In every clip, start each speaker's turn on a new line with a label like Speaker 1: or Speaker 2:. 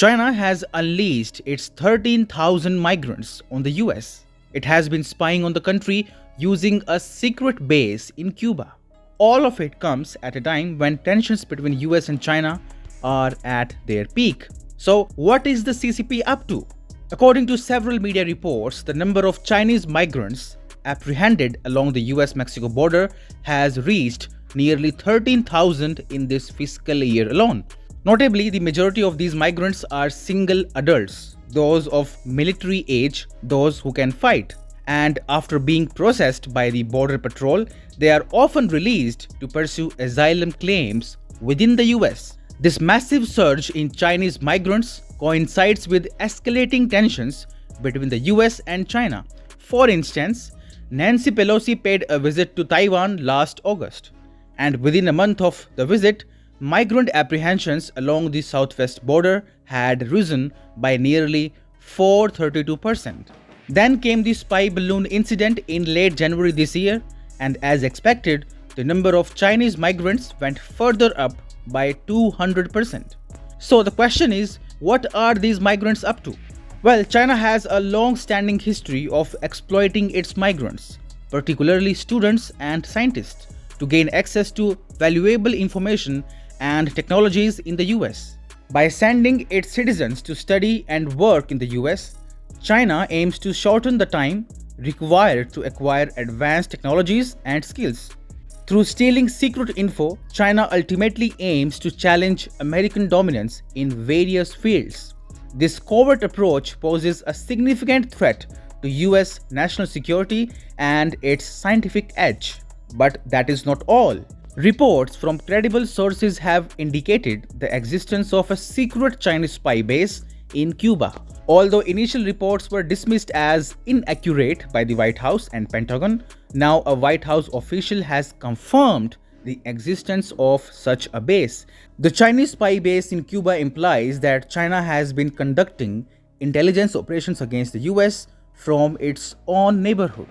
Speaker 1: China has unleashed its 13,000 migrants on the US. It has been spying on the country using a secret base in Cuba. All of it comes at a time when tensions between US and China are at their peak. So, what is the CCP up to? According to several media reports, the number of Chinese migrants apprehended along the US-Mexico border has reached nearly 13,000 in this fiscal year alone. Notably, the majority of these migrants are single adults, those of military age, those who can fight. And after being processed by the Border Patrol, they are often released to pursue asylum claims within the US. This massive surge in Chinese migrants coincides with escalating tensions between the US and China. For instance, Nancy Pelosi paid a visit to Taiwan last August, and within a month of the visit, migrant apprehensions along the southwest border had risen by nearly 432%. Then came the spy balloon incident in late January this year, and as expected, the number of Chinese migrants went further up by 200%. So the question is, what are these migrants up to? Well, China has a long-standing history of exploiting its migrants, particularly students and scientists, to gain access to valuable information and technologies in the US. By sending its citizens to study and work in the US, China aims to shorten the time required to acquire advanced technologies and skills. Through stealing secret info, China ultimately aims to challenge American dominance in various fields. This covert approach poses a significant threat to US national security and its scientific edge. But that is not all. Reports from credible sources have indicated the existence of a secret Chinese spy base in Cuba. Although initial reports were dismissed as inaccurate by the White House and Pentagon, now a White House official has confirmed the existence of such a base. The Chinese spy base in Cuba implies that China has been conducting intelligence operations against the US from its own neighborhood.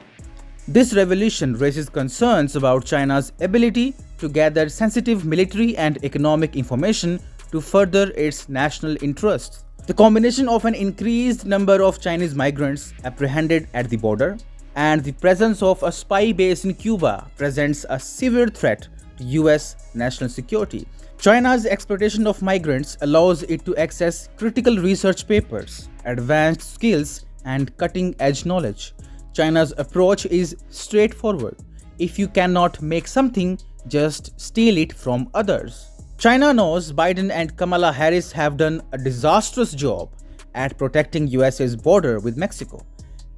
Speaker 1: This revelation raises concerns about China's ability to gather sensitive military and economic information to further its national interests. The combination of an increased number of Chinese migrants apprehended at the border and the presence of a spy base in Cuba presents a severe threat to US national security. China's exploitation of migrants allows it to access critical research papers, advanced skills, and cutting-edge knowledge. China's approach is straightforward. If you cannot make something, just steal it from others. China knows Biden and Kamala Harris have done a disastrous job at protecting USA's border with Mexico.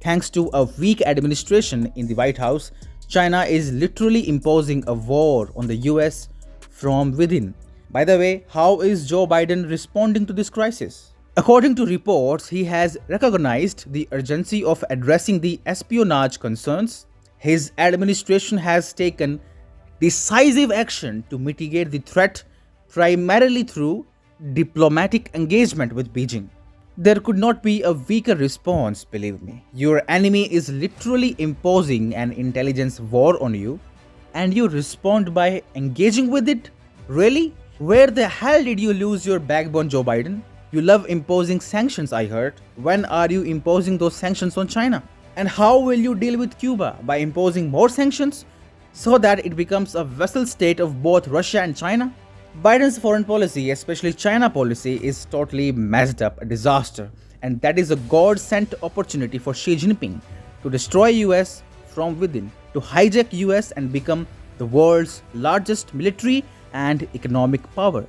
Speaker 1: Thanks to a weak administration in the White House, China is literally imposing a war on the US from within. By the way, how is Joe Biden responding to this crisis? According to reports, he has recognized the urgency of addressing the espionage concerns. His administration has taken decisive action to mitigate the threat, primarily through diplomatic engagement with Beijing. There could not be a weaker response, believe me. Your enemy is literally imposing an intelligence war on you, and you respond by engaging with it? Really? Where the hell did you lose your backbone, Joe Biden? You love imposing sanctions, I heard. When are you imposing those sanctions on China? And how will you deal with Cuba? By imposing more sanctions so that it becomes a vassal state of both Russia and China? Biden's foreign policy, especially China policy, is totally messed up, a disaster. And that is a God-sent opportunity for Xi Jinping to destroy US from within, to hijack US and become the world's largest military and economic power.